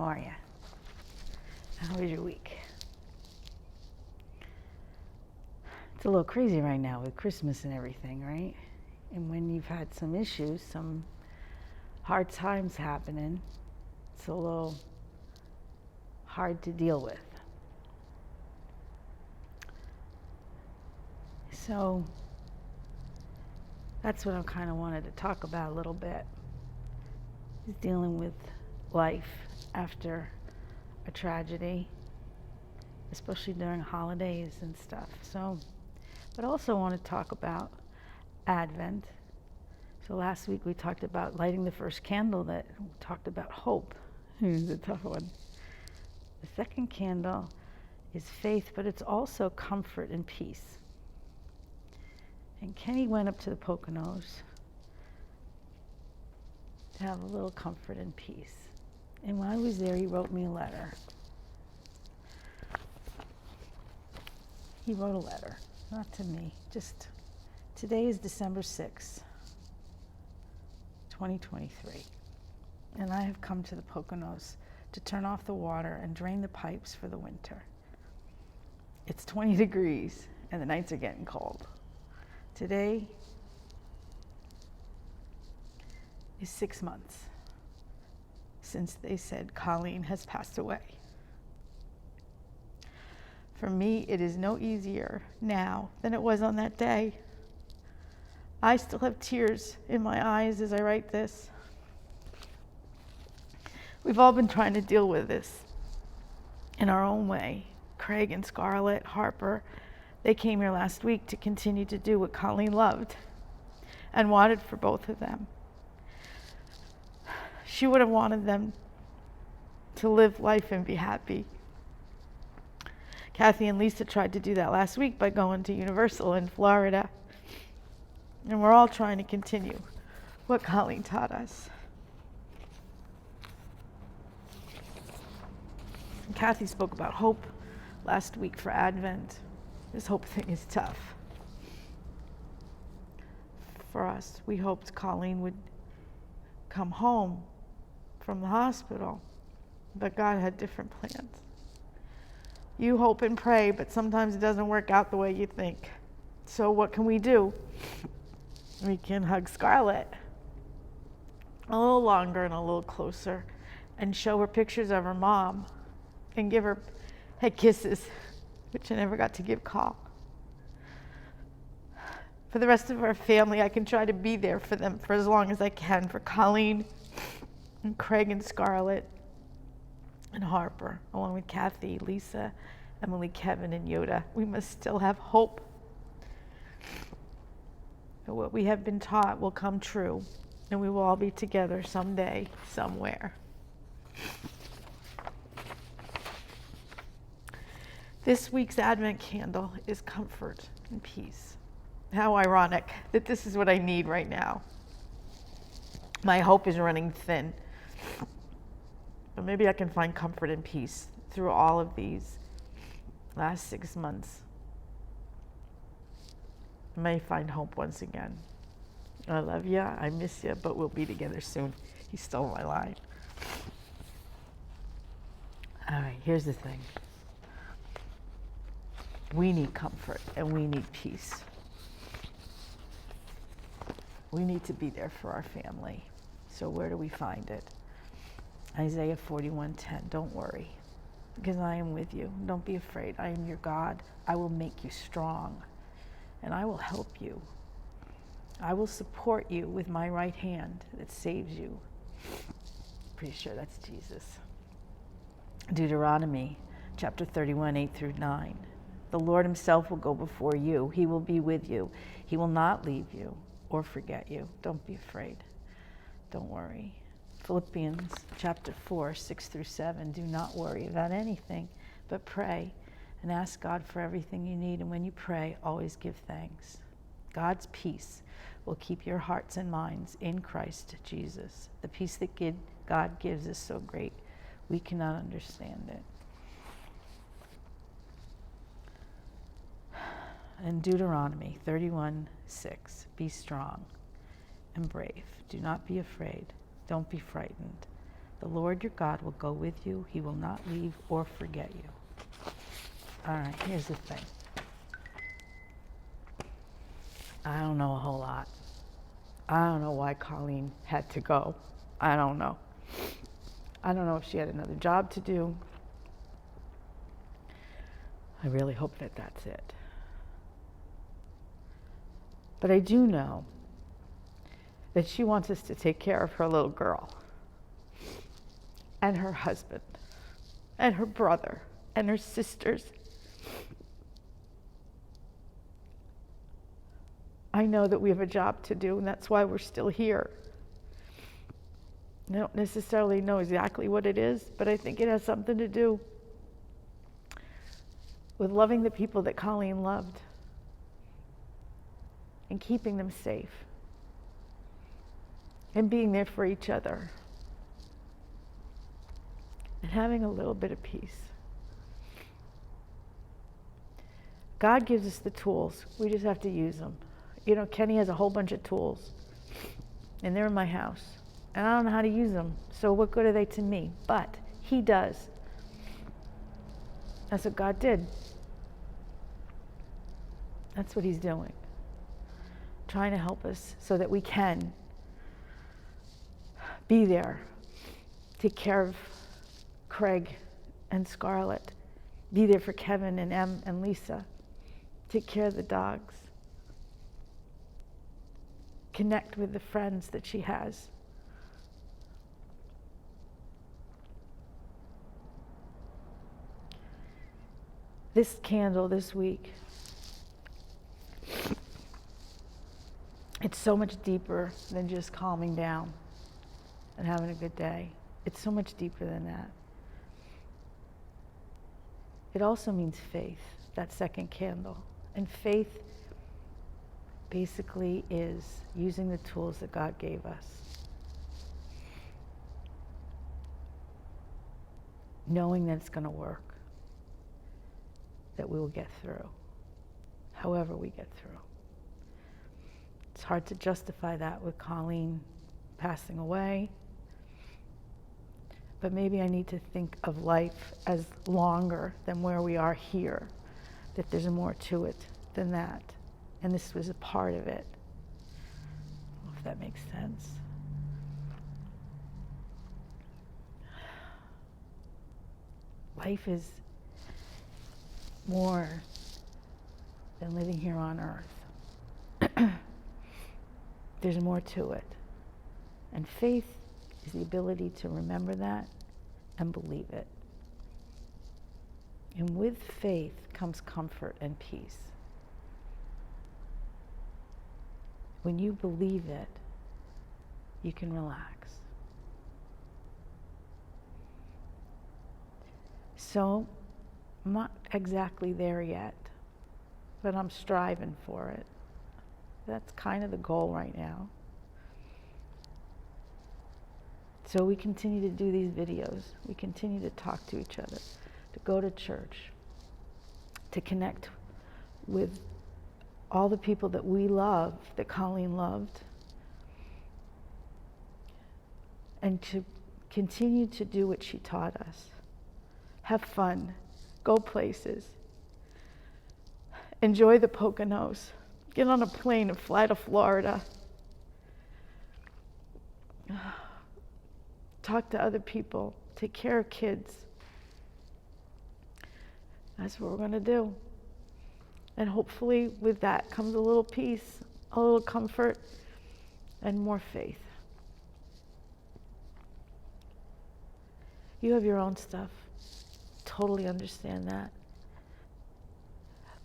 How are you? How was your week? It's a little crazy right now with Christmas and everything, right? And when you've had some issues, some hard times happening, it's a little hard to deal with. So that's what I kind of wanted to talk about a little bit, is dealing with life after a tragedy, especially during holidays and stuff. So, but I also want to talk about Advent. So last week we talked about lighting the first candle, that we talked about hope. It's a tough one. The second candle is faith, but it's also comfort and peace. And Kenny went up to the Poconos to have a little comfort and peace. And when I was there, he wrote me a letter. He wrote a letter, not to me, just today is December 6th, 2023. And I have come to the Poconos to turn off the water and drain the pipes for the winter. It's 20 degrees and the nights are getting cold. Today is 6 months since they said Colleen has passed away. For me, it is no easier now than it was on that day. I still have tears in my eyes as I write this. We've all been trying to deal with this in our own way. Craig and Scarlett, Harper, they came here last week to continue to do what Colleen loved and wanted for both of them. She would have wanted them to live life and be happy. Kathy and Lisa tried to do that last week by going to Universal in Florida. And we're all trying to continue what Colleen taught us. And Kathy spoke about hope last week for Advent. This hope thing is tough. For us, we hoped Colleen would come home from the hospital, but God had different plans. You hope and pray, but sometimes it doesn't work out the way you think. So what can we do? We can hug Scarlett a little longer and a little closer and show her pictures of her mom and give her head kisses, which I never got to give Call. For the rest of our family, I can try to be there for them for as long as I can, for Colleen and Craig and Scarlett and Harper, along with Kathy, Lisa, Emily, Kevin, and Yoda. We must still have hope that what we have been taught will come true, and we will all be together someday, somewhere. This week's Advent candle is comfort and peace. How ironic that this is what I need right now. My hope is running thin. But maybe I can find comfort and peace through all of these last 6 months. I may find hope once again. I love you, I miss you, but we'll be together soon. He stole my line. All right, here's the thing. We need comfort and we need peace. We need to be there for our family. So where do we find it? Isaiah 41:10, don't worry, because I am with you. Don't be afraid. I am your God. I will make you strong, and I will help you. I will support you with my right hand that saves you. Pretty sure that's Jesus. Deuteronomy chapter 31, 8-9. The Lord himself will go before you. He will be with you. He will not leave you or forget you. Don't be afraid. Don't worry. Philippians chapter 4, 6-7. Do not worry about anything, but pray and ask God for everything you need. And when you pray, always give thanks. God's peace will keep your hearts and minds in Christ Jesus. The peace that God gives is so great, we cannot understand it. In Deuteronomy 31:6, be strong and brave. Do not be afraid. Don't be frightened. The Lord your God will go with you. He will not leave or forget you. All right, here's the thing. I don't know a whole lot. I don't know why Colleen had to go. I don't know. I don't know if she had another job to do. I really hope that that's it. But I do know that she wants us to take care of her little girl and her husband and her brother and her sisters. I know that we have a job to do, and that's why we're still here. I don't necessarily know exactly what it is, but I think it has something to do with loving the people that Colleen loved and keeping them safe and being there for each other and having a little bit of peace. God gives us the tools. We just have to use them. You know, Kenny has a whole bunch of tools, and they're in my house, and I don't know how to use them, so what good are they to me? But he does. That's what God did. That's what he's doing. Trying to help us so that we can be there, take care of Craig and Scarlett, be there for Kevin and Em and Lisa, take care of the dogs, connect with the friends that she has. This candle this week, it's so much deeper than just calming down and having a good day. It's so much deeper than that. It also means faith, that second candle. And faith basically is using the tools that God gave us. Knowing that it's going to work, that we will get through, however we get through. It's hard to justify that with Colleen passing away, but maybe I need to think of life as longer than where we are here, that there's more to it than that, and this was a part of it. I don't know if that makes sense. Life is more than living here on earth. There's more to it. And faith is the ability to remember that and believe it. And with faith comes comfort and peace. When you believe it, you can relax. So, I'm not exactly there yet, but I'm striving for it. That's kind of the goal right now. So we continue to do these videos. We continue to talk to each other, to go to church, to connect with all the people that we love, that Colleen loved, and to continue to do what she taught us. Have fun, go places, enjoy the Poconos, get on a plane and fly to Florida, talk to other people, take care of kids. That's what we're going to do. And hopefully with that comes a little peace, a little comfort, and more faith. You have your own stuff. Totally understand that.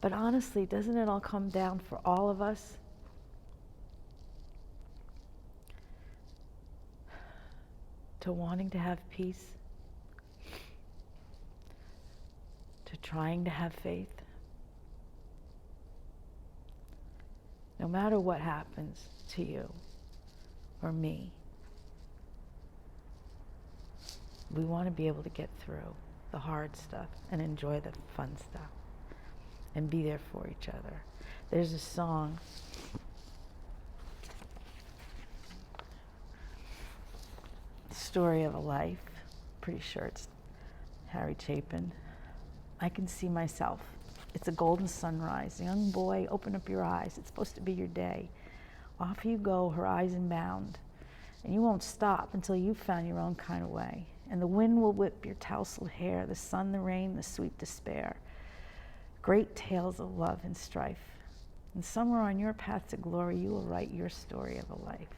But honestly, doesn't it all come down for all of us to wanting to have peace, to trying to have faith? No matter what happens to you or me, we want to be able to get through the hard stuff and enjoy the fun stuff and be there for each other. There's a song. Story of a Life. Pretty sure it's Harry Chapin. I can see myself. It's a golden sunrise. Young boy, open up your eyes. It's supposed to be your day. Off you go, horizon bound. And you won't stop until you've found your own kind of way. And the wind will whip your tousled hair, the sun, the rain, the sweet despair. Great tales of love and strife. And somewhere on your path to glory, you will write your story of a life.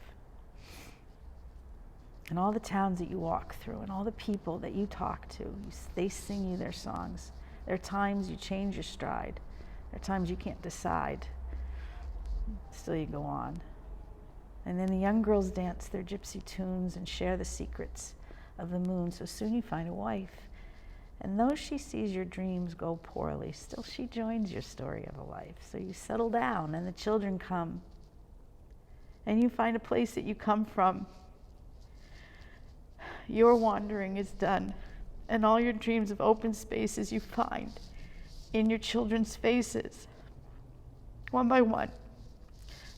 And all the towns that you walk through and all the people that you talk to, they sing you their songs. There are times you change your stride. There are times you can't decide. Still you go on. And then the young girls dance their gypsy tunes and share the secrets of the moon. So soon you find a wife. And though she sees your dreams go poorly, still she joins your story of a life. So you settle down and the children come. And you find a place that you come from. Your wandering is done. And all your dreams of open spaces you find in your children's faces, one by one.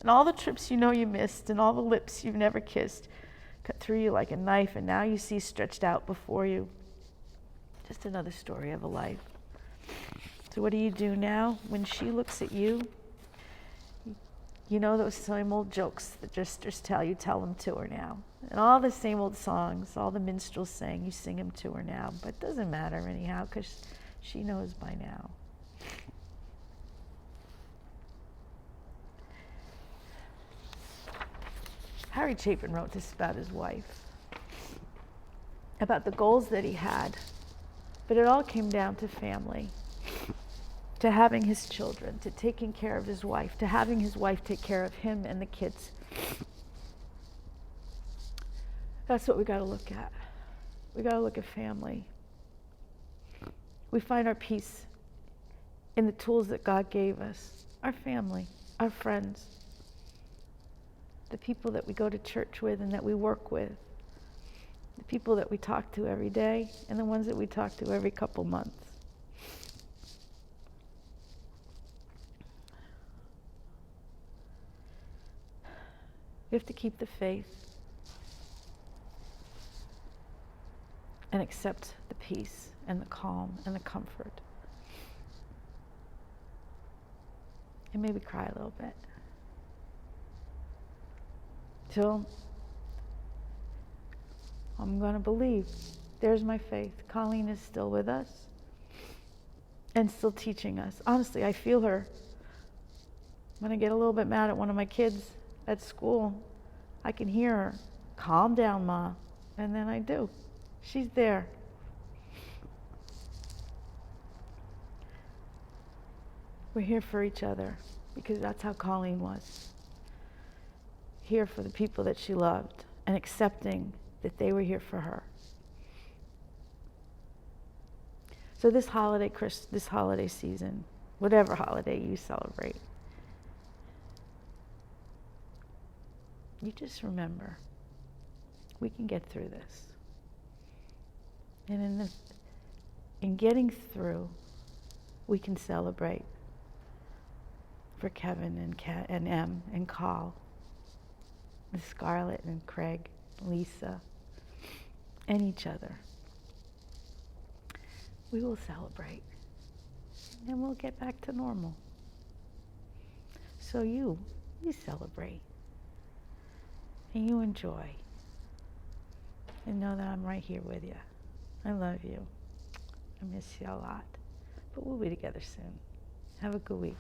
And all the trips you know you missed and all the lips you've never kissed cut through you like a knife, and now you see stretched out before you just another story of a life. So what do you do now when she looks at you? You know those same old jokes that sisters tell, you tell them to her now. And all the same old songs, all the minstrels sang, you sing them to her now. But it doesn't matter anyhow, because she knows by now. Harry Chapin wrote this about his wife, about the goals that he had, but it all came down to family, to having his children, to taking care of his wife, to having his wife take care of him and the kids. That's what we got to look at. We got to look at family. We find our peace in the tools that God gave us, our family, our friends, the people that we go to church with and that we work with, the people that we talk to every day, and the ones that we talk to every couple months. We have to keep the faith and accept the peace and the calm and the comfort. And maybe cry a little bit. Till I'm going to believe. There's my faith. Colleen is still with us and still teaching us. Honestly, I feel her. When I get a little bit mad at one of my kids at school, I can hear her. Calm down, Ma. And then I do. She's there. We're here for each other because that's how Colleen was. Here for the people that she loved and accepting that they were here for her. So this holiday season, whatever holiday you celebrate, you just remember, we can get through this. And in getting through, we can celebrate for Kevin and Kat and Em and Carl, and Scarlett and Craig, Lisa, and each other. We will celebrate, and we'll get back to normal. So you celebrate, and you enjoy, and know that I'm right here with you. I love you. I miss you a lot, but we'll be together soon. Have a good week.